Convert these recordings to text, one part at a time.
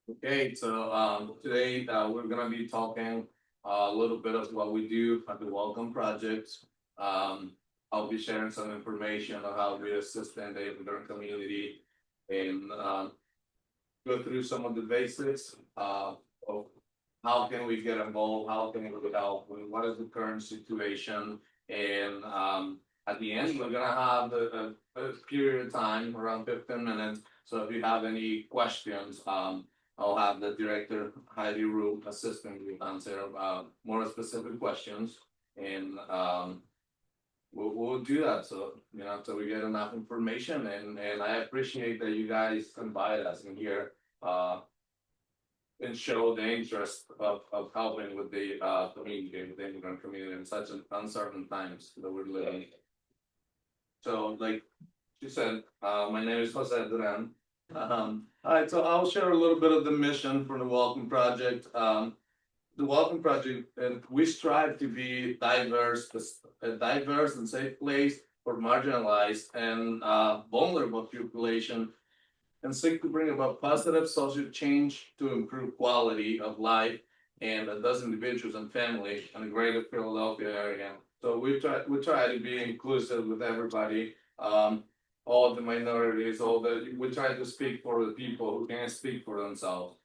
Okay, so today we're gonna be talking a little bit of what we do at the Welcome Project. I'll be sharing some information on how we assist in the immigrant community and go through some of the basics of how can we get involved, how can we help, what is the current situation, and at the end we're gonna have a period of time around 15 minutes. So if you have any questions, I'll have the director Heidi Rue assisting you answer more specific questions, and we'll do that. So so we get enough information, and I appreciate that you guys invite us in here. Uh, and show the interest of helping with the community, with the immigrant community in such an uncertain times that we're living. So, like you said, my name is José Duran. All right, so I'll share a little bit of the mission for the Welcome Project. The Welcome Project, and we strive to be a diverse and safe place for marginalized and vulnerable population and seek to bring about positive social change to improve quality of life and those individuals and families in the greater Philadelphia area. So we try to be inclusive with everybody, all the minorities, all the we try to speak for the people who can't speak for themselves.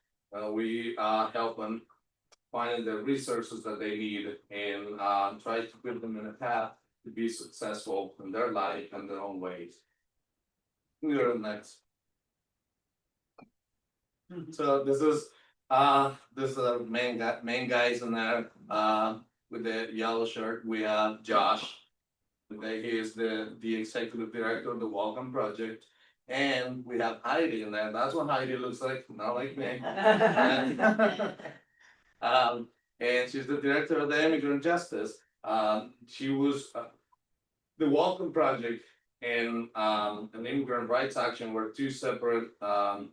We help them find the resources that they need and try to put them in a path to be successful in their life and their own ways. You're next. So this is our main guys in there with the yellow shirt. We have Josh. Okay, he is the executive director of the Welcome Project. And we have Heidi in there. That's what Heidi looks like, not like me. um, and she's the director of the Immigrant Justice. She was the Welcome Project and an Immigrant Rights Action were two separate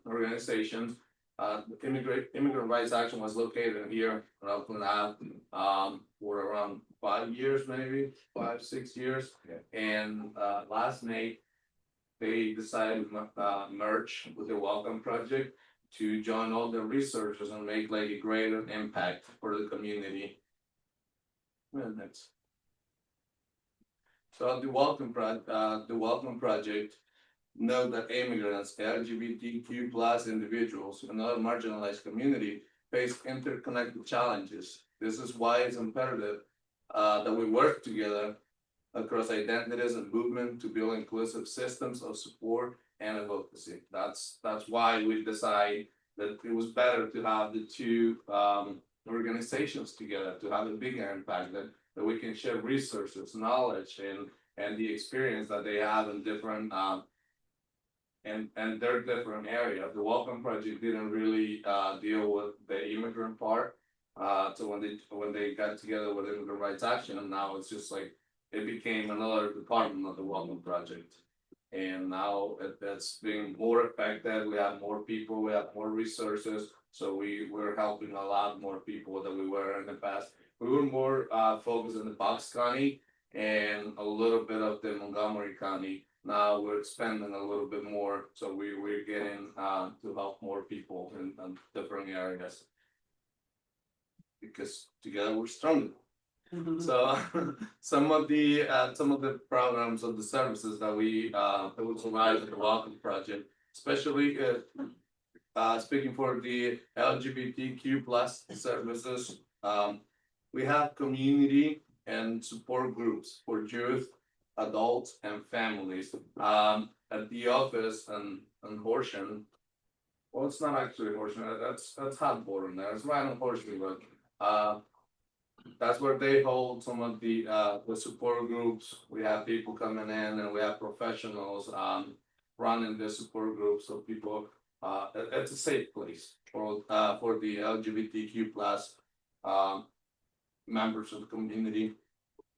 organizations. The Immigrant Rights Action was located here in Oakland Ave for around 5 years, maybe 5, 6 years. Yeah. And last May, they decided to merge with the Welcome Project to join all the researchers and make like a greater impact for the community. Well, next. So the Welcome Project know that immigrants, LGBTQ plus individuals, and other marginalized community face interconnected challenges. This is why it's imperative that we work together across identities and movement to build inclusive systems of support and advocacy. That's why we decide that it was better to have the two organizations together to have a bigger impact that we can share resources, knowledge, and the experience that they have in different and their different areas. The Welcome Project didn't really deal with the immigrant part. So when they got together with Immigrant Rights Action, and now it's just like it became another department of the Welcome Project. And now it's being more effective. We have more people, we have more resources. So we're helping a lot more people than we were in the past. We were more focused in the Bucks County and a little bit of the Montgomery County. Now we're expanding a little bit more, so we're getting to help more people in different areas because together we're stronger. So some of the programs of the services that we provide at the Welcome Project, especially speaking for the LGBTQ plus services, we have community and support groups for youth, adults, and families. At the office and Horsham, well, it's not actually Horsham. That's hot border there. It's right on Horsham, but that's where they hold some of the support groups. We have people coming in, and we have professionals running the support groups. So people, it's a safe place for the LGBTQ plus members of the community,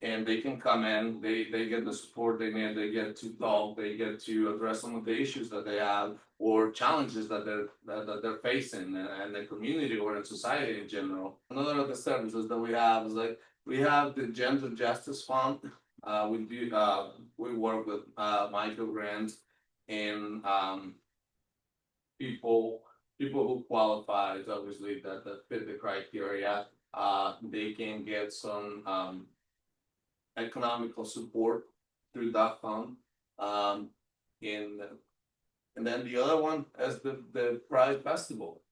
and they can come in. They get the support they need. They get to talk. They get to address some of the issues that they have or challenges that they're facing in the community or in society in general. Another of the services that we have is like we have the Gender Justice Fund. We work with micro grants and people people who qualify, obviously that fit the criteria, they can get some economical support through that fund. Um, in and then the other one is the Pride Festival.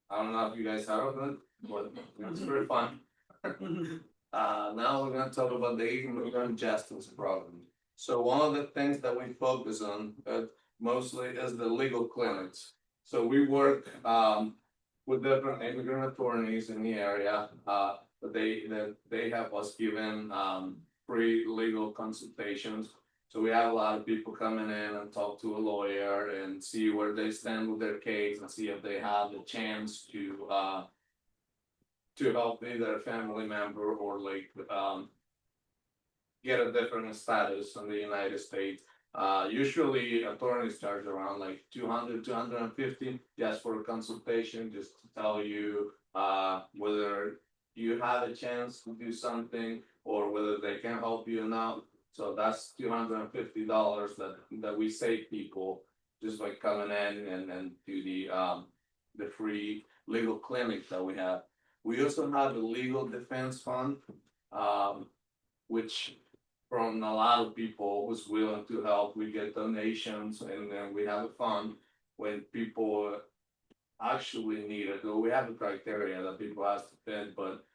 I don't know if you guys heard of it, but it's very fun. Now we're gonna talk about the immigrant justice program. So one of the things that we focus on mostly is the legal clinics. So we work with different immigrant attorneys in the area. But they have us given free legal consultations. So we have a lot of people coming in and talk to a lawyer and see where they stand with their case and see if they have the chance to help either a family member or like get a different status in the United States. Usually attorneys charge around like 200, 250 just for a consultation, just to tell you whether you have a chance to do something or whether they can help you or not. So that's $250 that we save people just by coming in and do the free legal clinic that we have. We also have a legal defense fund, which from a lot of people who's willing to help. We get donations and then we have a fund when people actually need it. We have a criteria that people have to fit, but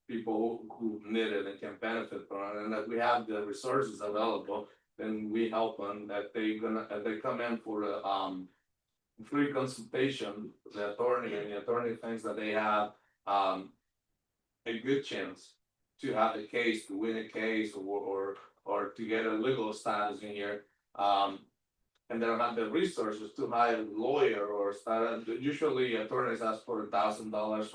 people who need it and can benefit from it, and that we have the resources available, then we help them. That they come in for a free consultation. The attorney thinks that they have a good chance to have a case, to win a case, or to get a legal status in here. And they don't have the resources to hire a lawyer or start. Usually, attorneys ask for $1,000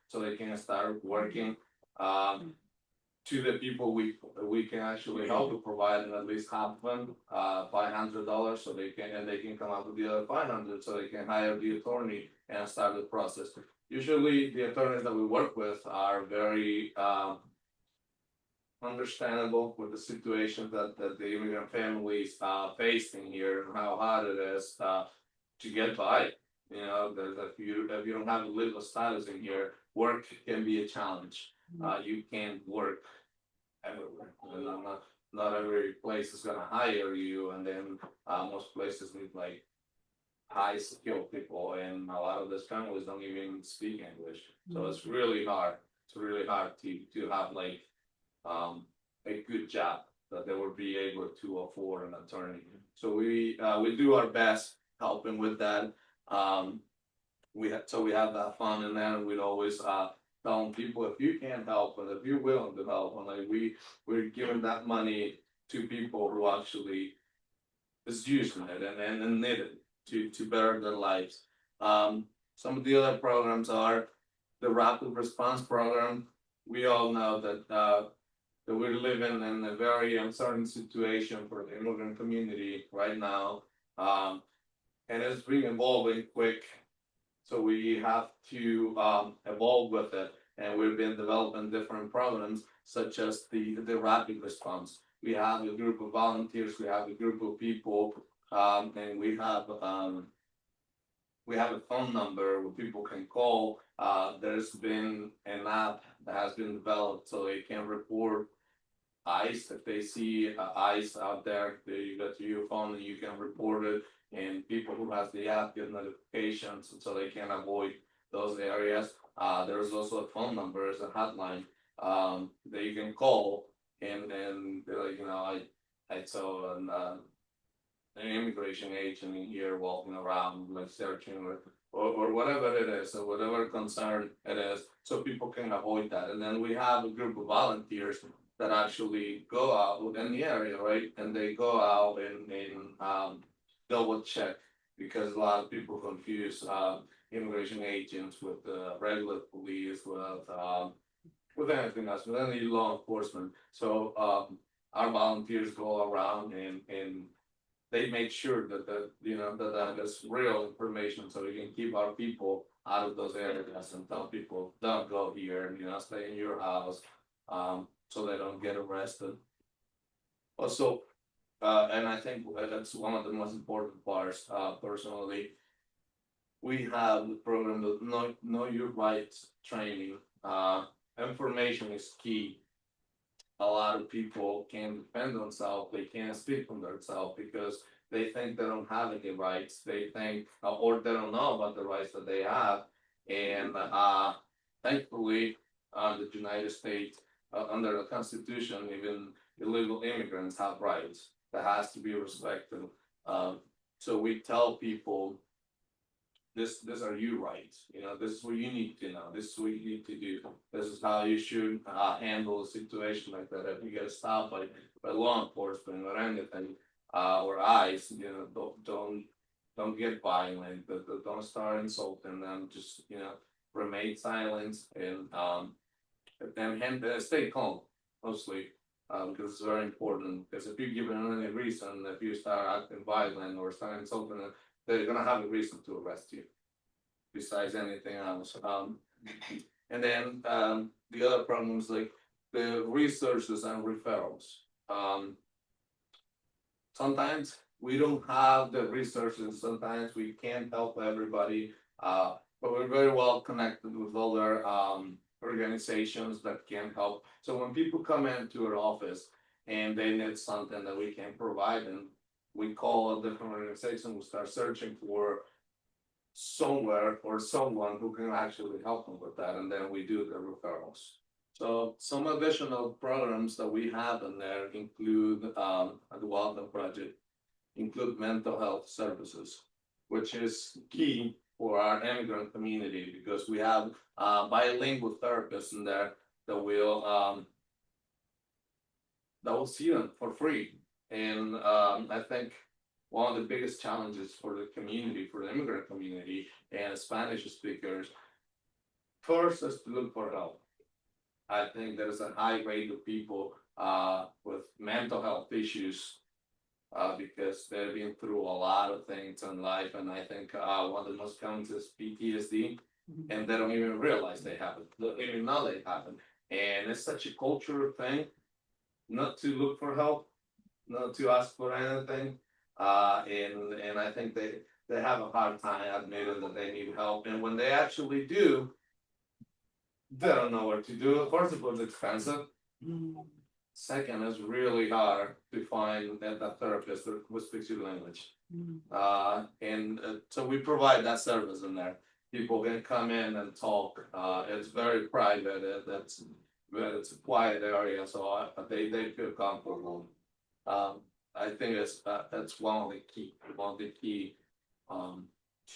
so they can start working. To the people we can actually help to provide at least half of them, $500 so they can come up with the other 500 so they can hire the attorney and start the process. Usually, the attorneys that we work with are very understandable with the situation that the immigrant families facing here and how hard it is to get by. You know, that if you don't have a legal status in here, work can be a challenge. You can't work everywhere. And not every place is gonna hire you, and then most places need like high skilled people, and a lot of these families don't even speak English. So it's really hard. It's really hard to have like a good job that they will be able to afford an attorney. So we do our best helping with that. We have that fund, and then we'd always telling people if you can't help and if you're willing to help, and like we're giving that money to people who actually is using it and need it to better their lives. Some of the other programs are the rapid response program. We all know that we're living in a very uncertain situation for the immigrant community right now. And it's been evolving quick. So we have to evolve with it. And we've been developing different programs such as the rapid response. We have a group of volunteers, we have a group of people, and we have a phone number where people can call. There's been an app that has been developed so they can report ICE. If they see ICE out there, you got your phone and you can report it. And people who has the app get notifications so they can avoid those areas. There's also a phone number, as a hotline that you can call, and they're like, I saw an immigration agent in here walking around, like searching or whatever it is, or whatever concern it is, so people can avoid that. And then we have a group of volunteers that actually go out within the area, right? And they go out and double check, because a lot of people confuse immigration agents with regular police, with anything else, with any law enforcement. So our volunteers go around and they make sure that that is real information, so we can keep our people out of those areas and tell people don't go here and stay in your house, so they don't get arrested. Also, and I think that's one of the most important parts, personally. we have the program that know your rights training. Information is key. A lot of people can't defend themselves, they can't speak for themselves because they think they don't have any rights, they think, or they don't know about the rights that they have. And thankfully, the United States, under the Constitution, even illegal immigrants have rights that has to be respected. Um, so we tell people this are your rights. You know, this is what you need to know. This is what you need to do. This is how you should handle a situation like that. If you get stopped by law enforcement or anything, or ICE, you know, don't get violent. Don't start insulting them. Just remain silent and stay calm mostly. Because it's very important. Because if you give them any reason, if you start acting violent or start insulting them, they're gonna have a reason to arrest you besides anything else. And then the other problems like the resources and referrals. Sometimes we don't have the resources, sometimes we can't help everybody, but we're very well connected with other organizations that can help. So when people come into our office and they need something that we can provide them, we call a different organization, we start searching for somewhere or someone who can actually help them with that, and then we do the referrals. So some additional programs that we have in there include the Wellness Project, include mental health services, which is key for our immigrant community because we have bilingual therapists in there that will see them for free. And I think one of the biggest challenges for the community, for the immigrant community and Spanish speakers, first is to look for help. I think there's a high rate of people with mental health issues because they've been through a lot of things in life. And I think one of the most common is PTSD, and they don't even realize they have it, they don't even know they have it. And it's such a cultural thing not to look for help, not to ask for anything. And I think they have a hard time admitting that they need help. And when they actually do, they don't know what to do. First of all, it's expensive. Second, it's really hard to find that therapist who speaks your language. So we provide that service in there. People can come in and talk. It's very private. It's a quiet area, so they feel comfortable. I think that's one of the key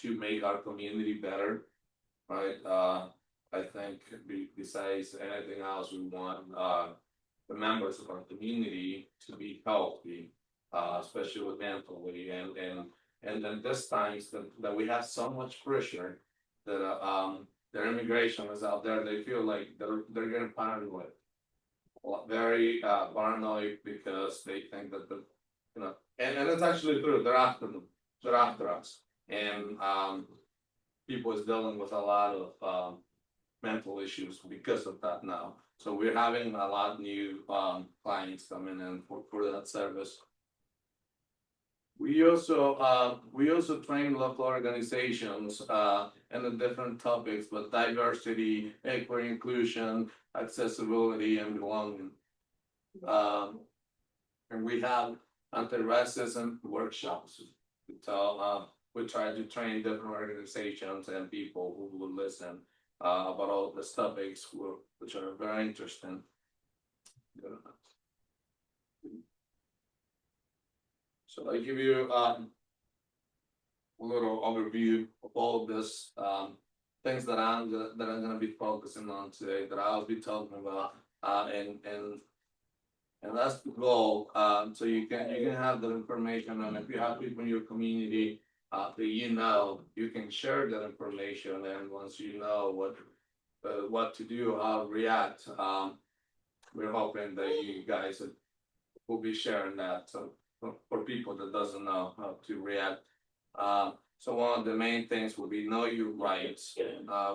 to make our community better, right? I think besides anything else, we want the members of our community to be healthy, especially mentally, and then this times that we have so much pressure that their immigration is out there, they feel like they're getting paranoid, very paranoid because they think that and it's actually true. They're after them. They're after us, and people is dealing with a lot of mental issues because of that now. So we're having a lot of new clients coming in for that service. We also train local organizations in the different topics, but diversity, equity, inclusion, accessibility, and belonging. And we have anti-racism workshops. We try to train different organizations and people who will listen about all the topics which are very interesting. So I give you a little overview of all of this things that I'm going to be focusing on today, that I'll be talking about, and that's the goal. So you can have that information, and if you have people in your community that you can share that information, and once you know what to do, how to react, we're hoping that you guys will be sharing that. So for people that doesn't know how to react. So one of the main things will be know your rights.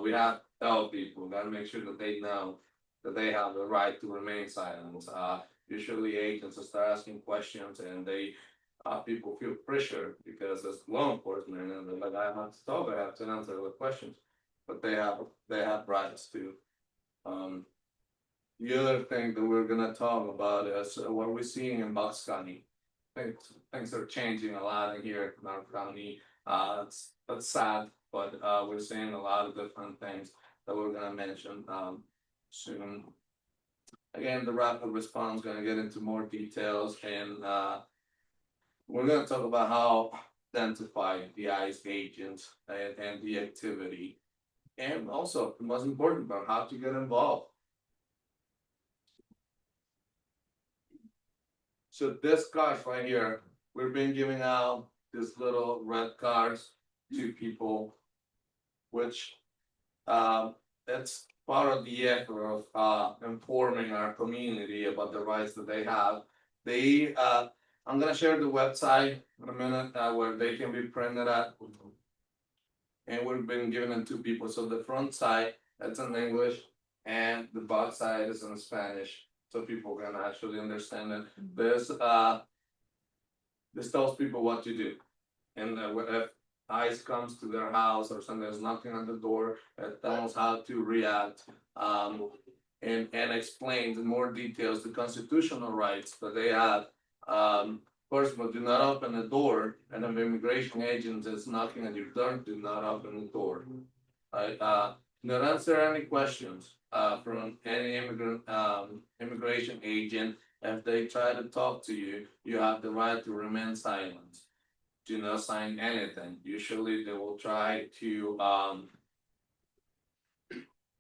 We have to tell people, gotta make sure that they know that they have the right to remain silent. Usually agents will start asking questions and they people feel pressure because it's law enforcement and they're like, I have to talk, I have to answer the questions, but they have rights too. Um, the other thing that we're gonna talk about is what we're seeing in Bucks County. Things are changing a lot in here in our county. That's sad, but we're seeing a lot of different things that we're gonna mention soon. Again, the rapid response gonna get into more details, and we're gonna talk about how identify the ICE agents and the activity, and also the most important about how to get involved. So this card right here, we've been giving out these little red cards to people, which that's part of the effort of informing our community about the rights that they have. They I'm gonna share the website in a minute where they can be printed at, and we've been giving them to people. So the front side that's in English, and the back side is in Spanish, so people can actually understand it. This tells people what to do, and if ICE comes to their house or something, there's knocking on the door, it tells how to react, and explains in more details the constitutional rights that they have. First of all, do not open the door, and if an immigration agent is knocking at your door, do not open the door. Right? Do not answer any questions from any immigration agent. If they try to talk to you, you have the right to remain silent. Do not sign anything. Usually they will try to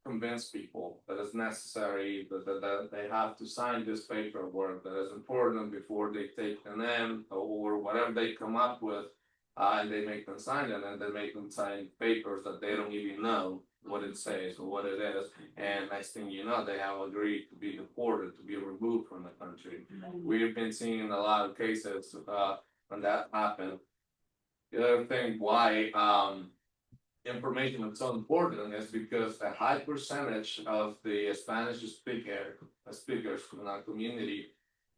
convince people that it's necessary, that they have to sign this paperwork that is important before they take an M or whatever they come up with, and they make them sign it, and they make them sign papers that they don't even know what it says or what it is. And next thing you know, they have agreed to be deported, to be removed from the country. We've been seeing a lot of cases when that happened. The other thing why information is so important is because a high percentage of the Spanish speakers in our community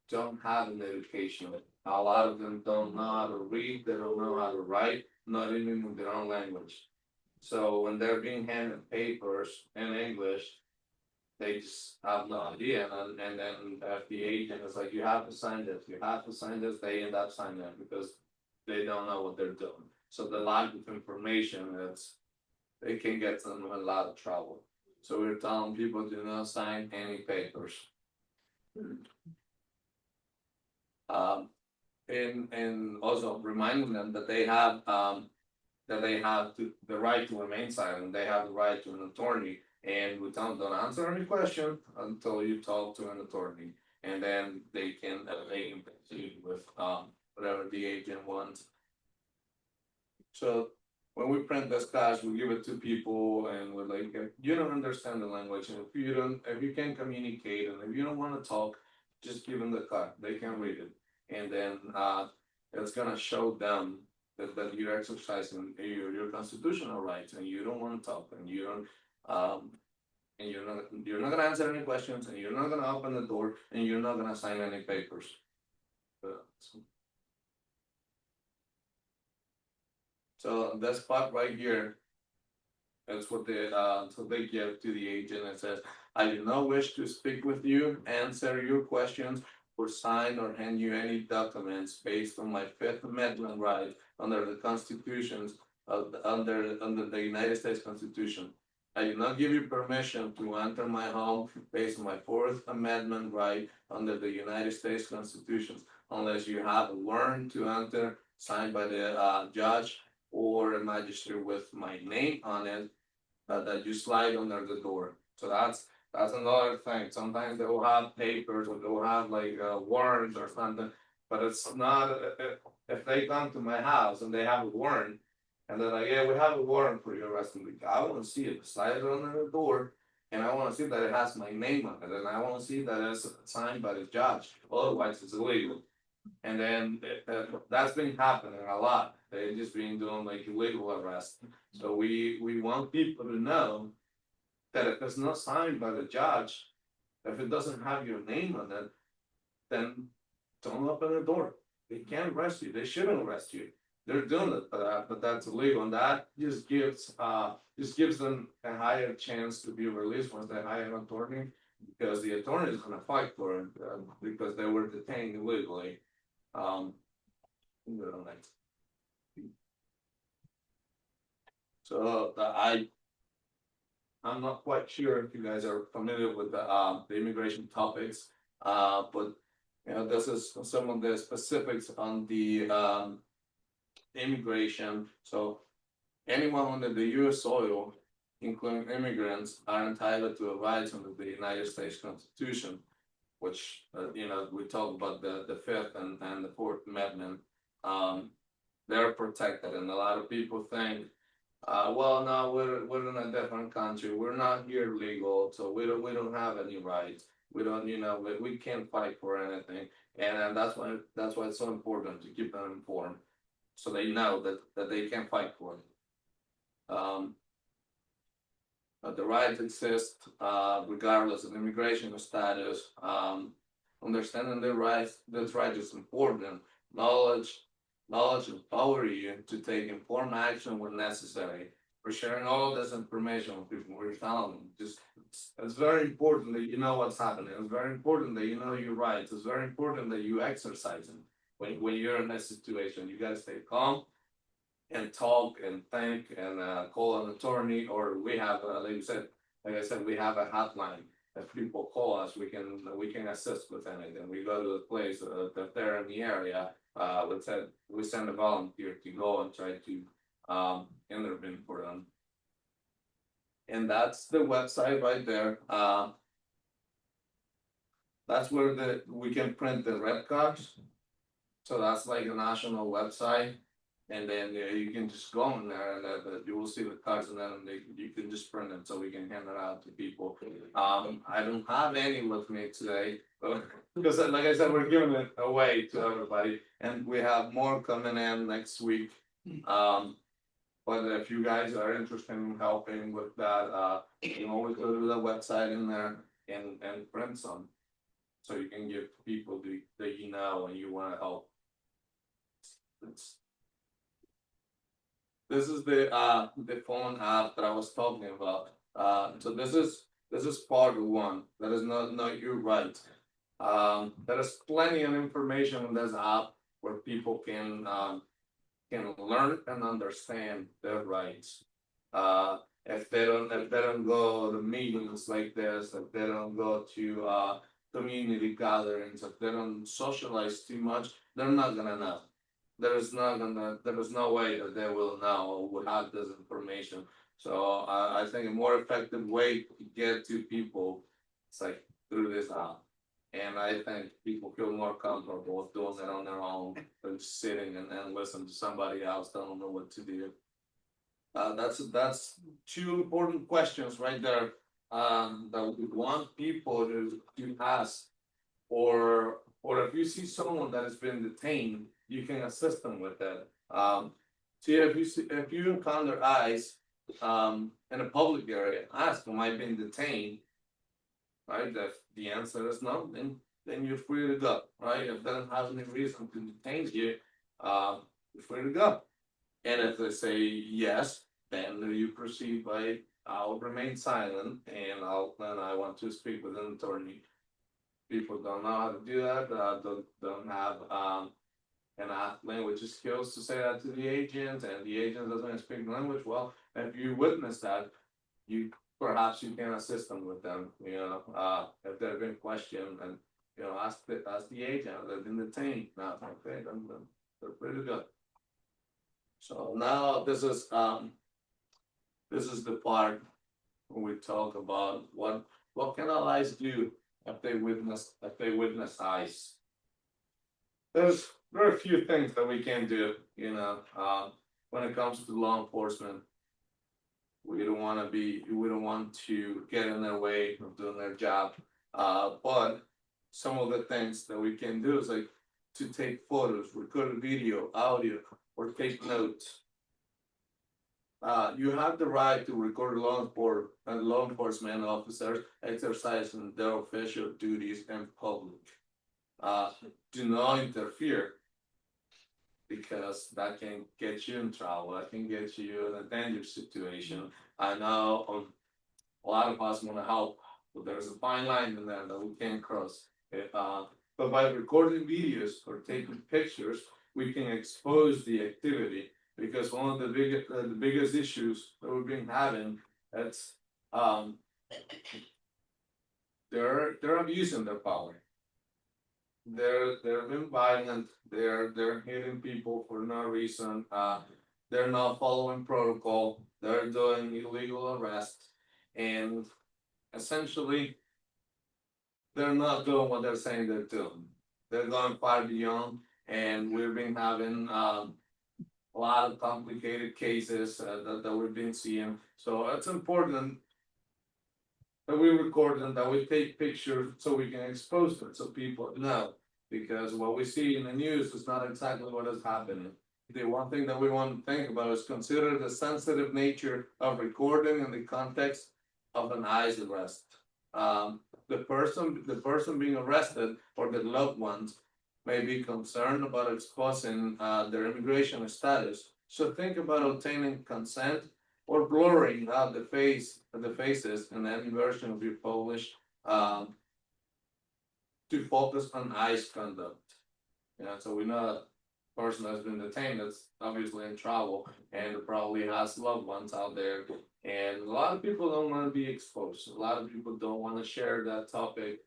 don't have an education. A lot of them don't know how to read, they don't know how to write, not even in their own language. So when they're being handed papers in English, they just have no idea. And then if the agent is like, you have to sign this, you have to sign this, they end up signing it because they don't know what they're doing. So the lack of information is, they can get them in a lot of trouble. So we're telling people do not sign any papers. And also reminding them that they have the right to remain silent. They have the right to an attorney, and we tell them don't answer any question until you talk to an attorney, and then they can proceed with whatever the agent wants. So when we print this cash, we give it to people, and we're like, if you don't understand the language, and if you can't communicate, and if you don't want to talk, just give them the card. They can read it, and then it's gonna show them that you're exercising your constitutional rights, and you don't want to talk, and you don't, and you're not gonna answer any questions, and you're not gonna open the door, and you're not gonna sign any papers. So this part right here, that's what they give to the agent. It says, I do not wish to speak with you, answer your questions, or sign or hand you any documents based on my Fifth Amendment right under the constitutions under the United States Constitution. I do not give you permission to enter my home based on my Fourth Amendment right under the United States Constitution, unless you have a warrant to enter signed by the judge or a magistrate with my name on it, that you slide under the door. So that's another thing. Sometimes they will have papers or they will have like warrants or something, but it's not. If they come to my house and they have a warrant, and they're like, yeah, we have a warrant for your arrest, I want to see it slide it under the door, and I want to see that it has my name on it, and I want to see that it's signed by the judge. Otherwise, it's illegal. And then that's been happening a lot. They've just been doing like illegal arrests. So we want people to know that if it's not signed by the judge, if it doesn't have your name on it, then don't open the door. they can't arrest you. They shouldn't arrest you. They're doing it, but that's illegal, and that just gives them a higher chance to be released once they hire an attorney, because the attorney is going to fight for it because they were detained illegally. We're on next. So I'm not quite sure if you guys are familiar with the immigration topics, but you know, this is some of the specifics on the immigration. So anyone under the U.S. soil, including immigrants, are entitled to rights under the United States Constitution, which you know, we talk about the Fifth and the Fourth Amendment. They're protected, and a lot of people think, well, no, we're in a different country. We're not here legal, so we don't have any rights. We don't, you know, we can't fight for anything, and that's why it's so important to keep them informed, so they know that they can fight for it. But the rights exist regardless of immigration status. Understanding their rights, this right is important. Knowledge empower you to take informed action when necessary. We're sharing all this information with people. We're telling them, it's very important that you know what's happening. It's very important that you know your rights. It's very important that you exercise them. When you're in this situation, you gotta stay calm and talk and think and call an attorney, or we have, like I said, we have a hotline. If people call us, we can assist with anything. We go to the place that they're in the area. We send a volunteer to go and try to intervene for them. And that's the website right there. That's where we can print the red cards. So that's like a national website. And then you can just go in there and you will see the cards, and then you can just print them so we can hand it out to people. I don't have any with me today, but because like I said, we're giving it away to everybody, and we have more coming in next week. But if you guys are interested in helping with that, you can always go to the website in there and print some, so you can give people that you know and you want to help. This is the phone app that I was talking about. So this is part one. That is not your right. There is plenty of information in this app where people can learn and understand their rights. If they don't go to meetings like this, if they don't go to community gatherings, if they don't socialize too much, they're not gonna know. There is no way that they will know or would have this information. So I think a more effective way to get to people is like through this app. And I think people feel more comfortable doing it on their own than sitting and listen to somebody else that don't know what to do. That's two important questions right there that we want people to ask, or if you see someone that has been detained, you can assist them with that. See, if you encounter ICE in a public area, ask them, I've been detained. Right? If the answer is no, then you're free to go. Right? If they don't have any reason to detain you, you're free to go. And if they say yes, then you proceed by, I'll remain silent, and I want to speak with an attorney. People don't know how to do that. Don't have enough language skills to say that to the agent, and the agent doesn't speak the language. Well, if you witness that, perhaps you can assist them with them. You know, if they've been questioned, and you know, ask the agent. They've been detained. Now, okay, then they're pretty good. So now this is the part when we talk about what can allies do if they witness ICE. There are a few things that we can do, you know, when it comes to law enforcement. We don't want to get in their way of doing their job. But some of the things that we can do is like to take photos, record a video, audio, or take notes. You have the right to record law enforcement officers exercising their official duties in public. Do not interfere. because that can get you in trouble, that can get you in a dangerous situation. I know a lot of us wanna help, but there's a fine line in there that we can't cross. But by recording videos or taking pictures, we can expose the activity, because one of the biggest issues that we've been having, that's, they're abusing their power. They're being violent, they're hitting people for no reason, they're not following protocol, they're doing illegal arrests, and essentially, they're not doing what they're saying they're doing. They're going far beyond, and we've been having a lot of complicated cases that we've been seeing. So it's important that we record them, that we take pictures so we can expose them, so people know. Because what we see in the news is not exactly what is happening. The one thing that we want to think about is consider the sensitive nature of recording in the context of an ICE arrest. The person being arrested or the loved ones may be concerned about exposing their immigration status. So think about obtaining consent or blurring out the faces in any version of your published to focus on ICE conduct. So we know that person that's been detained is obviously in trouble and probably has loved ones out there. And a lot of people don't want to be exposed. A lot of people don't want to share that topic.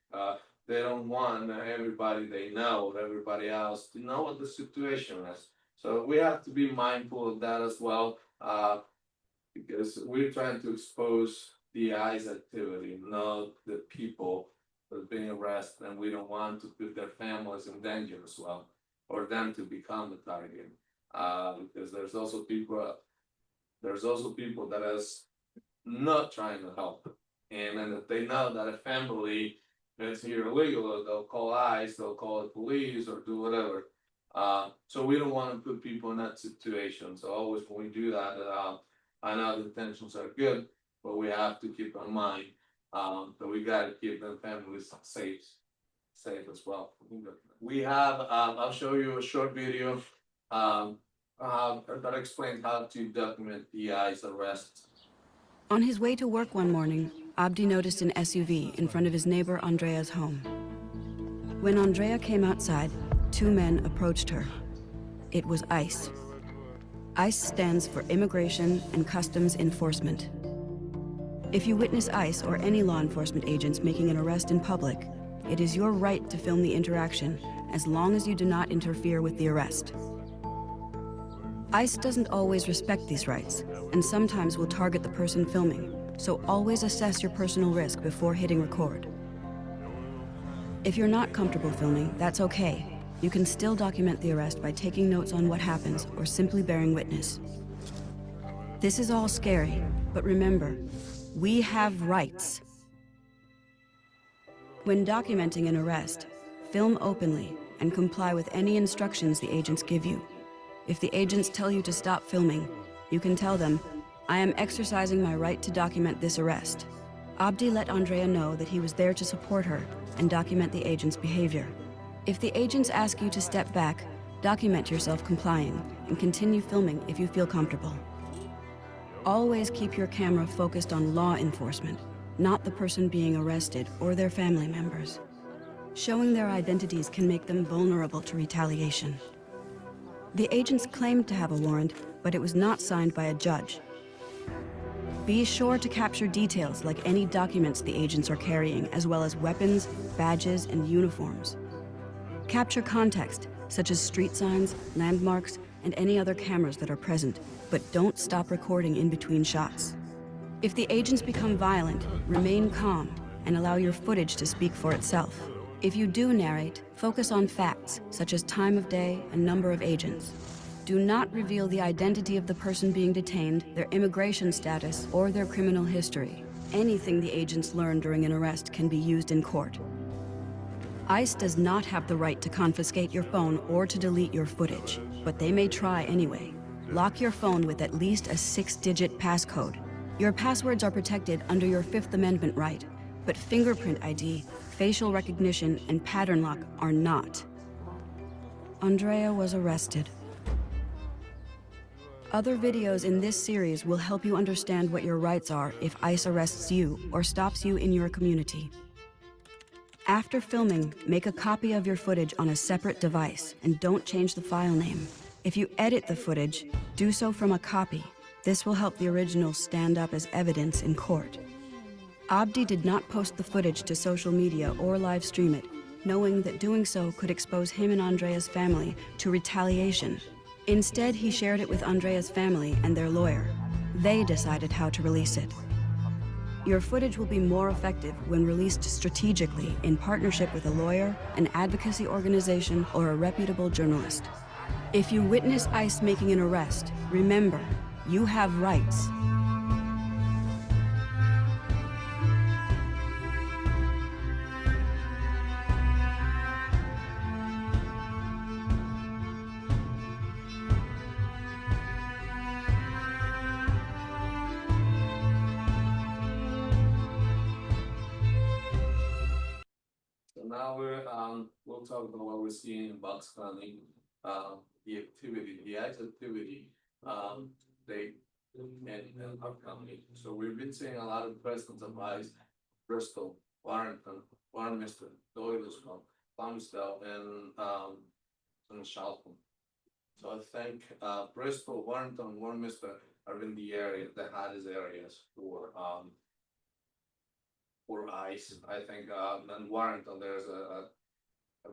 They don't want everybody they know, everybody else to know what the situation is. So we have to be mindful of that as well, because we're trying to expose the ICE activity, not the people that's being arrested, and we don't want to put their families in danger as well, or them to become the target. Because there's also people that is not trying to help. And then if they know that a family is here illegal, they'll call ICE, they'll call the police or do whatever. So we don't want to put people in that situation. So always when we do that, I know the intentions are good, but we have to keep in mind that we gotta keep them families safe as well. We have, I'll show you a short video that explains how to document the ICE arrest. On his way to work one morning, Abdi noticed an SUV in front of his neighbor Andrea's home. When Andrea came outside, two men approached her. It was ICE. ICE stands for Immigration and Customs Enforcement. If you witness ICE or any law enforcement agents making an arrest in public, it is your right to film the interaction as long as you do not interfere with the arrest. ICE doesn't always respect these rights and sometimes will target the person filming, so always assess your personal risk before hitting record. If you're not comfortable filming, that's okay. You can still document the arrest by taking notes on what happens or simply bearing witness. This is all scary, but remember, we have rights. When documenting an arrest, film openly and comply with any instructions the agents give you. If the agents tell you to stop filming, you can tell them, "I am exercising my right to document this arrest." Abdi let Andrea know that he was there to support her and document the agent's behavior. If the agents ask you to step back, document yourself complying and continue filming if you feel comfortable. Always keep your camera focused on law enforcement, not the person being arrested or their family members. Showing their identities can make them vulnerable to retaliation. The agents claimed to have a warrant, but it was not signed by a judge. Be sure to capture details like any documents the agents are carrying, as well as weapons, badges, and uniforms. Capture context, such as street signs, landmarks, and any other cameras that are present, but don't stop recording in between shots. If the agents become violent, remain calm and allow your footage to speak for itself. If you do narrate, focus on facts, such as time of day and number of agents. Do not reveal the identity of the person being detained, their immigration status, or their criminal history. Anything the agents learn during an arrest can be used in court. ICE does not have the right to confiscate your phone or to delete your footage, but they may try anyway. Lock your phone with at least a 6-digit passcode. Your passwords are protected under your Fifth Amendment right, but fingerprint ID, facial recognition, and pattern lock are not. Andrea was arrested. Other videos in this series will help you understand what your rights are if ICE arrests you or stops you in your community. After filming, make a copy of your footage on a separate device and don't change the file name. If you edit the footage, do so from a copy. This will help the original stand up as evidence in court. Abdi did not post the footage to social media or live stream it, knowing that doing so could expose him and Andrea's family to retaliation. Instead, he shared it with Andrea's family and their lawyer. They decided how to release it. Your footage will be more effective when released strategically in partnership with a lawyer, an advocacy organization, or a reputable journalist. If you witness ICE making an arrest, remember, you have rights. So now we'll talk about what we're seeing in Bucks County, the activity, the activity, they in our county. So we've been seeing a lot of presence of ICE, Bristol, Warrenton, Warminster, Doylestown, Plumsdale, and Charlton. So I think Bristol, Warrenton, Warminster are in the area, the hottest areas for ICE. I think in Warrenton there's a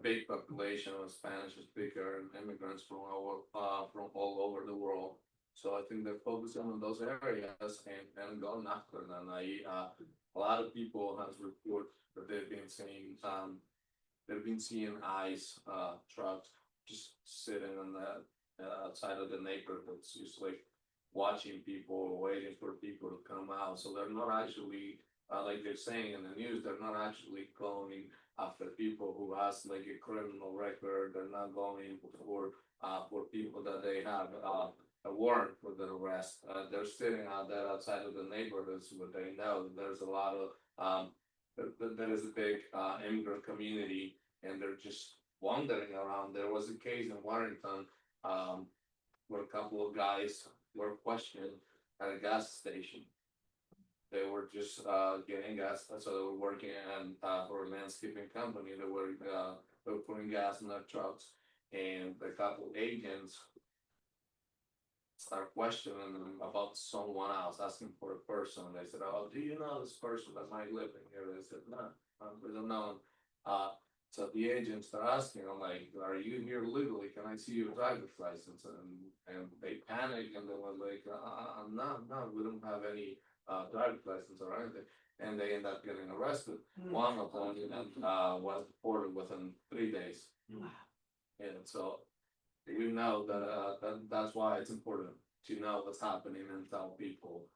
big population of Spanish speaker and immigrants from all over the world. So I think they're focusing on those areas and going after them. A lot of people has reported that they've been seeing ICE trucks just sitting on the outside of the neighborhoods, just like watching people, waiting for people to come out. So they're not actually, like they're saying in the news, they're not actually going after people who has like a criminal record. They're not going for people that they have a warrant for their arrest. They're sitting out there outside of the neighborhoods where they know there's a lot of there is a big immigrant community, and they're just wandering around. There was a case in Warrington where a couple of guys were questioned at a gas station. They were just getting gas, so they were working for a landscaping company. They were putting gas in their trucks, and a couple agents start questioning them about someone else, asking for a person. They said, "Oh, do you know this person that might live in here?" They said, "No, we don't know him." So the agents start asking them, like, "Are you here legally? Can I see your driver's license?" And they panic and they were like, no, we don't have any driver's license or anything." And they end up getting arrested. One of them was deported within 3 days. And so we know that's why it's important to know what's happening and tell people.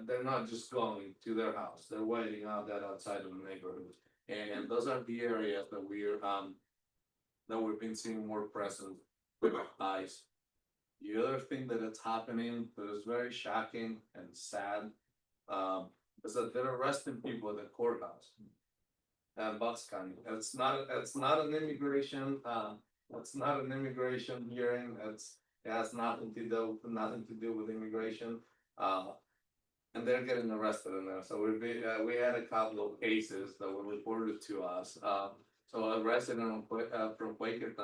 They're not just going to their house; they're waiting out there outside of the neighborhood, and those are the areas that we've been seeing more present with ICE. The other thing that is happening that is very shocking and sad is that they're arresting people at the courthouse and Bucks County. It's not an immigration. It's not an immigration hearing. It has nothing to do with immigration. And they're getting arrested in there. So we had a couple of cases that were reported to us. So a resident from Quakers,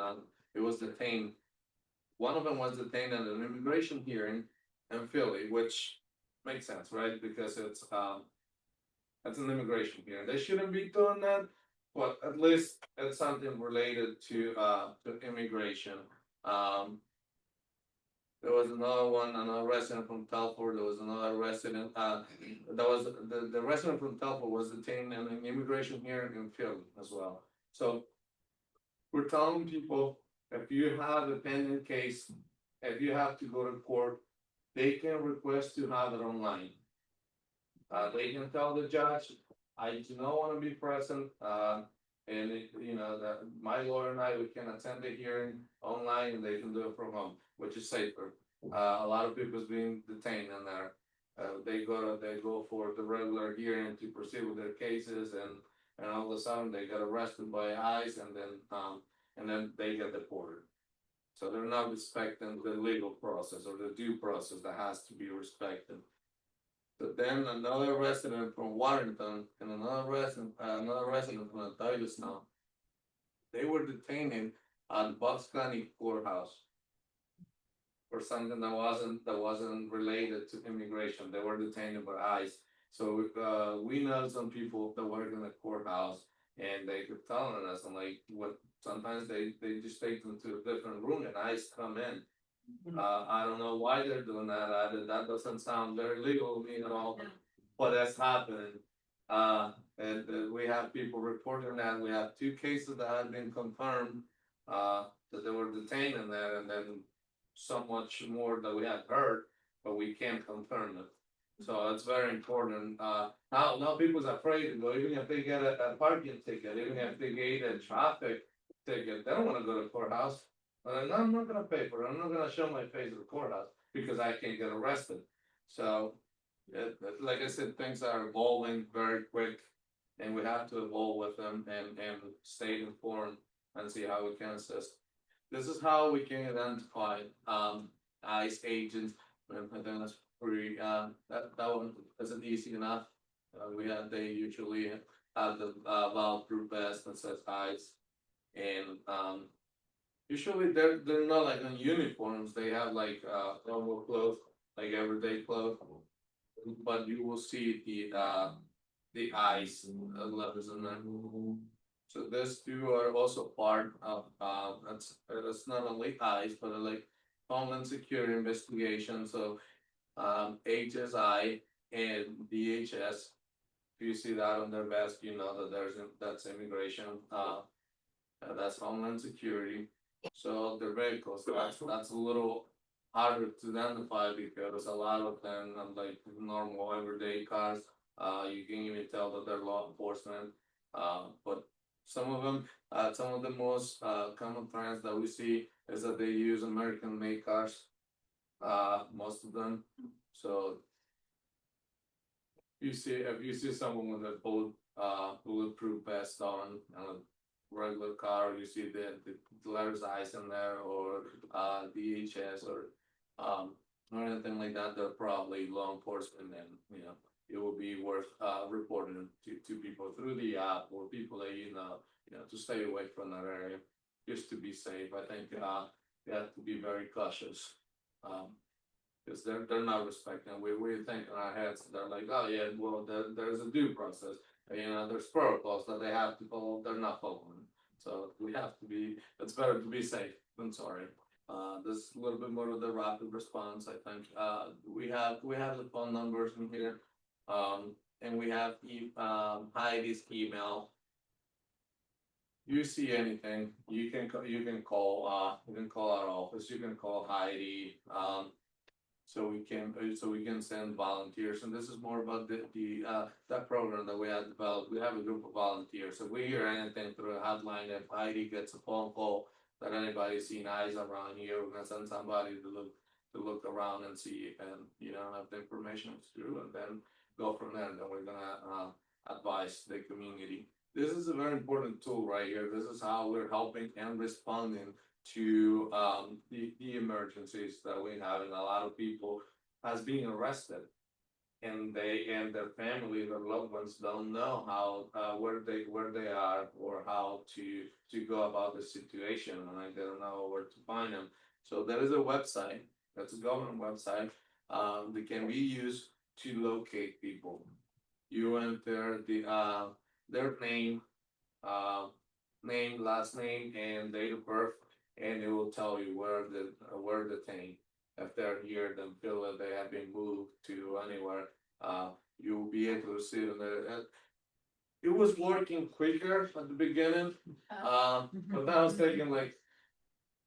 it was detained. One of them was detained at an immigration hearing in Philly, which makes sense, right? Because it's an immigration hearing. They shouldn't be doing that, but at least it's something related to immigration. There was another resident from Telford. There was another resident. That was the resident from Telford was detained in an immigration hearing in Philly as well. So we're telling people, if you have a pending case, if you have to go to court, they can request to have it online. They can tell the judge, "I do not want to be present," and that my lawyer and we can attend the hearing online, and they can do it from home, which is safer. A lot of people's being detained in there. They go for the regular hearing to proceed with their cases, and all of a sudden they get arrested by ICE, and then they get deported. So they're not respecting the legal process or the due process that has to be respected. But then another resident from Warrington and another resident from Doylestown, they were detained at Bucks County courthouse for something that wasn't related to immigration. They were detained by ICE. So we know some people that work in the courthouse, and they were telling us, and like what sometimes they just take them to a different room and ICE come in. I don't know why they're doing that. That doesn't sound very legal to me at all. But that's happening. And we have people reporting that we have two cases that have been confirmed that they were detained in there, and then so much more that we have heard, but we can't confirm it. So it's very important. Now people's afraid to go, even if they get a parking ticket, even if they get a traffic ticket, they don't want to go to courthouse. No, I'm not gonna pay for it. I'm not gonna show my face at the courthouse because I can't get arrested. So, like I said, things are evolving very quick, and we have to evolve with them and stay informed and see how we can assist. This is how we can identify ICE agents. And then that's pretty that one isn't easy enough. They usually have the bulletproof vest that says ICE, and usually they're not like in uniforms. They have like normal clothes, like everyday clothes, but you will see the ICE letters in there. So these two are also part of that's not only ICE but like Homeland Security investigation. So HSI and DHS. If you see that on their vest, you know that that's immigration. That's Homeland Security. So the vehicles, that's a little harder to identify because a lot of them are like normal everyday cars. You can even tell that they're law enforcement. But some of the most common trends that we see is that they use American made cars. Most of them. So if you see someone with a bulletproof vest on and a regular car, you see the letters ICE in there or DHS or anything like that, they're probably law enforcement, and it will be worth reporting to people through the app or people that to stay away from that area just to be safe. I think you have to be very cautious. Because they're not respecting. We think in our heads, they're like, oh yeah, well there's a due process. There's protocols that they have to follow. They're not following. So we have to be. It's better to be safe than sorry. This is a little bit more of the rapid response. I think we have the phone numbers in here, and we have Heidi's email. You see anything, you can call our office. You can call Heidi. So we can send volunteers, and this is more about that program that we have developed. We have a group of volunteers. So if we hear anything through a hotline, if Heidi gets a phone call that anybody's seen eyes around here, we're gonna send somebody to look around and see and if the information is true, and then go from there. And then we're gonna advise the community. This is a very important tool right here. This is how we're helping and responding to the emergencies that we have, and a lot of people has been arrested, and they and their family, their loved ones don't know how where they are or how to go about the situation, and they don't know where to find them. So there is a website that's a government website that can be used to locate people. You enter their name, last name, and date of birth, and it will tell you where detained. If they're here, then feel that they have been moved to anywhere. You will be able to see it. It was working quicker at the beginning, but now it's taking like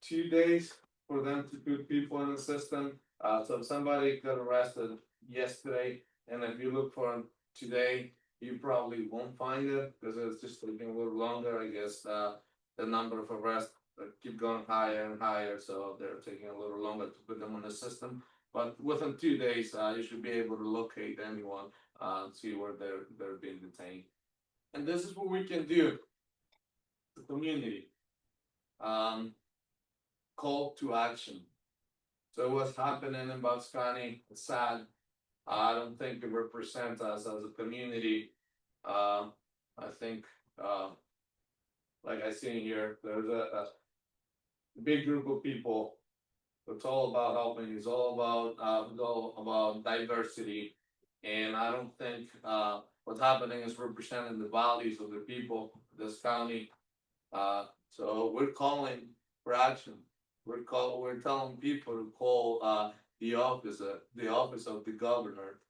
2 days for them to put people in the system. So if somebody got arrested yesterday, and if you look for them today, you probably won't find it because it's just taking a little longer. I guess the number of arrests keep going higher and higher, so they're taking a little longer to put them on the system. But within 2 days, you should be able to locate anyone, see where they're being detained. And this is what we can do. The community. call to action. So what's happening in Bucks County, it's sad. I don't think it represents us as a community. I think, like I see here, there's a big group of people. It's all about helping. It's all about diversity, and I don't think what's happening is representing the values of the people of this county. So we're calling for action. We're telling people to call the office of the governor,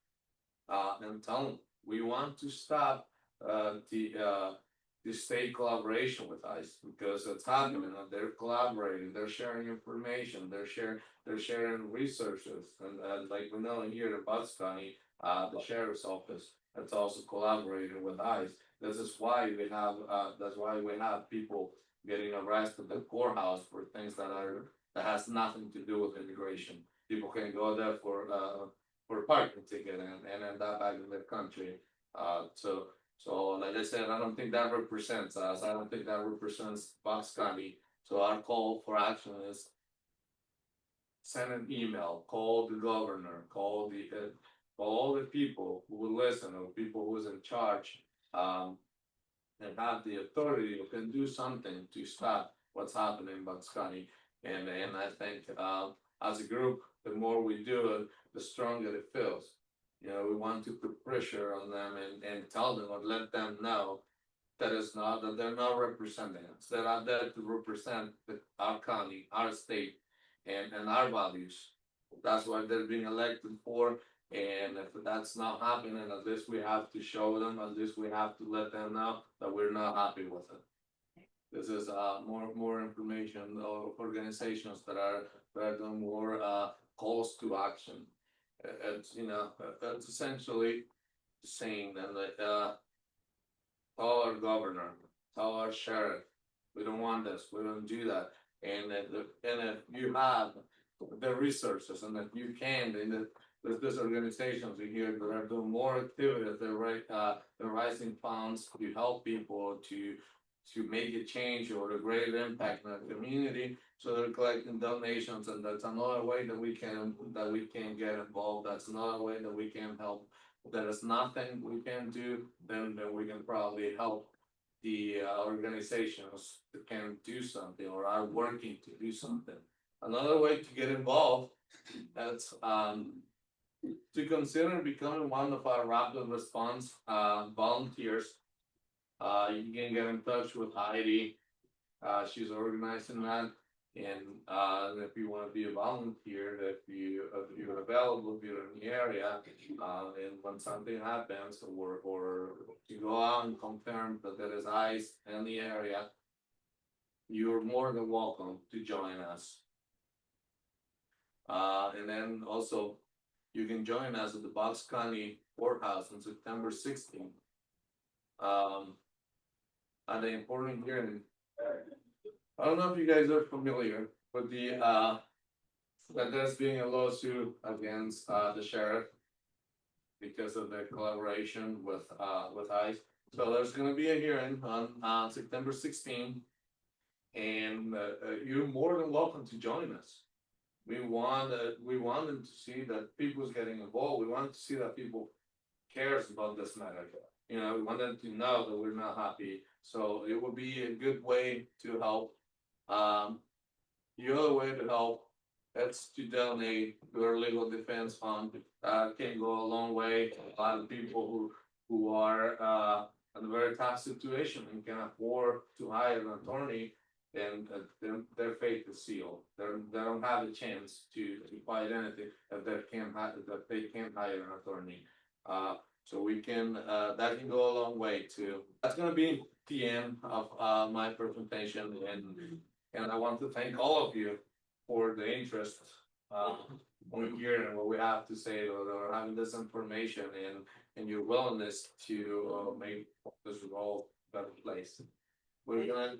and tell them we want to stop the state collaboration with ICE because it's happening. And they're collaborating, they're sharing information, they're sharing resources, and like we know here in Bucks County, the sheriff's office that's also collaborating with ICE. This is why we have that's why we have people getting arrested at the courthouse for things that has nothing to do with immigration. People can go there for a parking ticket and end up back in their country. So like I said, I don't think that represents us. I don't think that represents Bucks County. So our call for action is send an email, call the governor, call all the people who will listen, or people who's in charge, and have the authority who can do something to stop what's happening in Bucks County. And I think as a group, the more we do it, the stronger it feels. You know, we want to put pressure on them and tell them or let them know that that they're not representing us. They're not there to represent our county, our state, and our values. That's what they're being elected for. And if that's not happening, at least we have to show them, at least we have to let them know that we're not happy with it. This is more information of organizations that are doing more calls to action. It's it's essentially saying that tell our governor, tell our sheriff, we don't want this, we don't do that. And if you have the resources and if you can, then there's organizations in here that are doing more activities. They're raising funds to help people to make a change or a greater impact in the community. So they're collecting donations, and that's another way that we can get involved. That's another way that we can help. If there is nothing we can do, then we can probably help the organizations that can do something or are working to do something. Another way to get involved, that's to consider becoming one of our rapid response volunteers. You can get in touch with Heidi. She's organizing that. And if you want to be a volunteer, if you're available, if you're in the area, and when something happens, or you go out and confirm that there is ICE in the area, you're more than welcome to join us. And then also, you can join us at the Bucks County Courthouse on September 16th. At the important hearing. I don't know if you guys are familiar with that there's being a lawsuit against the sheriff because of their collaboration with ICE. So there's going to be a hearing on September 16th, and you're more than welcome to join us. We wanted to see that people's getting involved. We want to see that people cares about this matter. You know, we want them to know that we're not happy. So it would be a good way to help. The other way to help is to donate to our legal defense fund. Can go a long way. A lot of people who are in a very tough situation and can afford to hire an attorney, and their fate is sealed. They don't have a chance to fight anything if they can't hire an attorney. So we can that can go a long way too. That's gonna be the end of my presentation, and I want to thank all of you for the interest on hearing what we have to say, or having this information, and your willingness to make this world a better place. We're gonna